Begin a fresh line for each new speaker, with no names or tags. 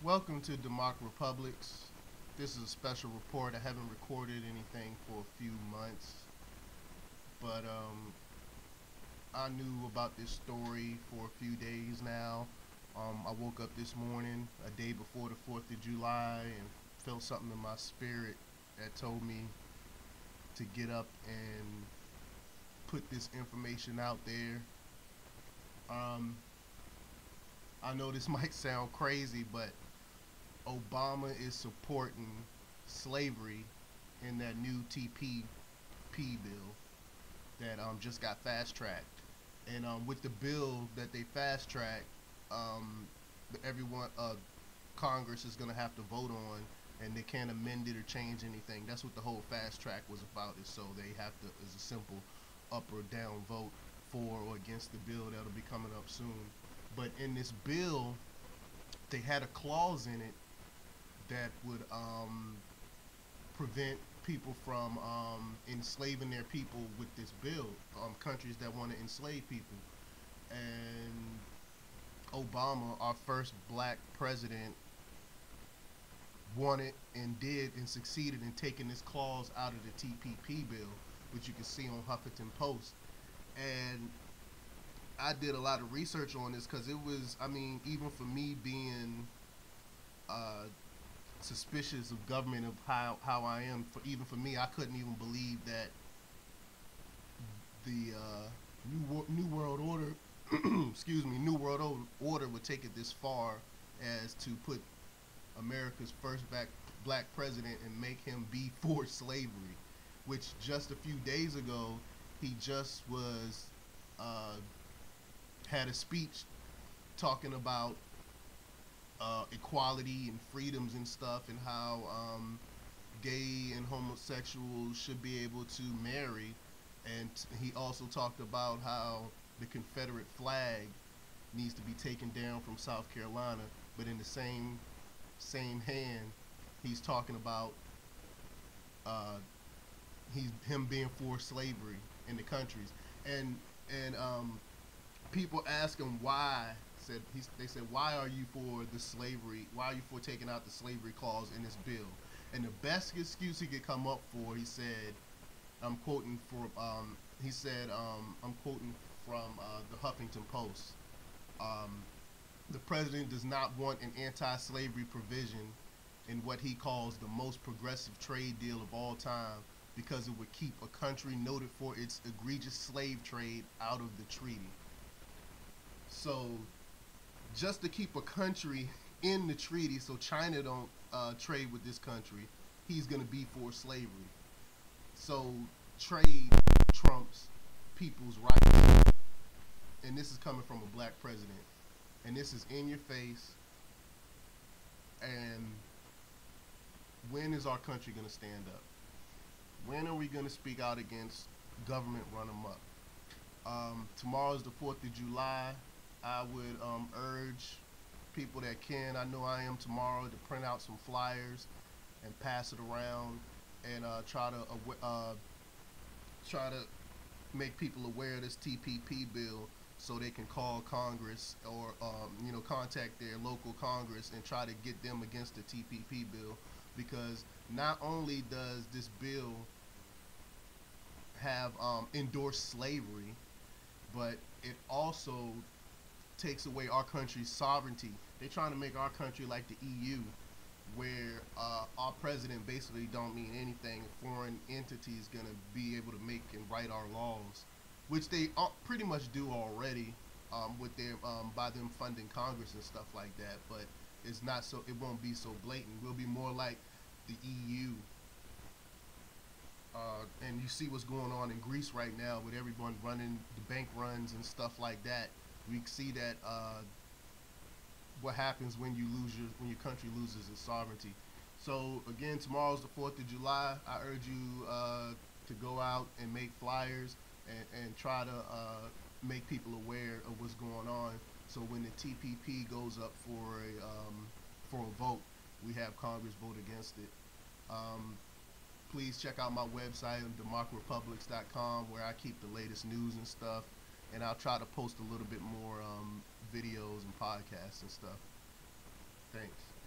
Welcome to Democrepublix. This is a special report. I haven't recorded anything for a few months, but I knew about this story for a few days now. I woke up this morning, a day before the 4th of July, and felt something in my spirit that told me to get up and put this information out there. I know this might sound crazy, but Obama is supporting slavery in that new TPP bill that just got fast tracked. And with the bill that they fast tracked, everyone, Congress is going to have to vote on, and they can't amend it or change anything. That's what the whole fast track was about. Is so they have to, is a simple up or down vote for or against the bill that'll be coming up soon. But in this bill, they had a clause in it that would prevent people from enslaving their people with this bill, countries that want to enslave people. And Obama, our first black president, wanted and did and succeeded in taking this clause out of the TPP bill, which you can see on Huffington Post. And I did a lot of research on this because it was, I mean, even for me being suspicious of government, of how I am, even for me, I couldn't even believe that the New World Order, excuse me, New World Order would take it this far as to put America's first black president and make him be for slavery, which just a few days ago he just was had a speech talking about equality and freedoms and stuff, and how gay and homosexuals should be able to marry. And he also talked about how the Confederate flag needs to be taken down from South Carolina, but in the same hand, he's talking about him being for slavery in the countries. And people ask him why. They said, why are you for the slavery? Why are you for taking out the slavery clause in this bill? And the best excuse he could come up for, he said, I'm quoting from the Huffington Post. The president does not want an anti-slavery provision in what he calls the most progressive trade deal of all time, because it would keep a country noted for its egregious slave trade out of the treaty. So just to keep a country in the treaty so China don't trade with this country, he's going to be for slavery. So trade trumps people's rights. And this is coming from a black president. And this is in your face. And when is our country going to stand up? When are we going to speak out against government run amok? Tomorrow is the 4th of July. I would urge people that can, I know I am tomorrow, to print out some flyers and pass it around, and try to make people aware of this TPP bill, so they can call Congress or contact their local Congress and try to get them against the TPP bill. Because not only does this bill have endorsed slavery, but it also takes away our country's sovereignty. They're trying to make our country like the EU, where our president basically don't mean anything. A foreign entity is going to be able to make and write our laws, which they pretty much do already with their by them funding Congress and stuff like that. But it's not so. It won't be so blatant. We'll be more like the EU. And you see what's going on in Greece right now with everyone running the bank runs and stuff like that. We see that what happens when when your country loses its sovereignty. So again, tomorrow's the 4th of July. I urge you to go out and make flyers and try to make people aware of what's going on. So when the TPP goes up for a vote, we have Congress vote against it. Please check out my website on democrepublix.com, where I keep the latest news and stuff. And I'll try to post a little bit more videos and podcasts and stuff. Thanks.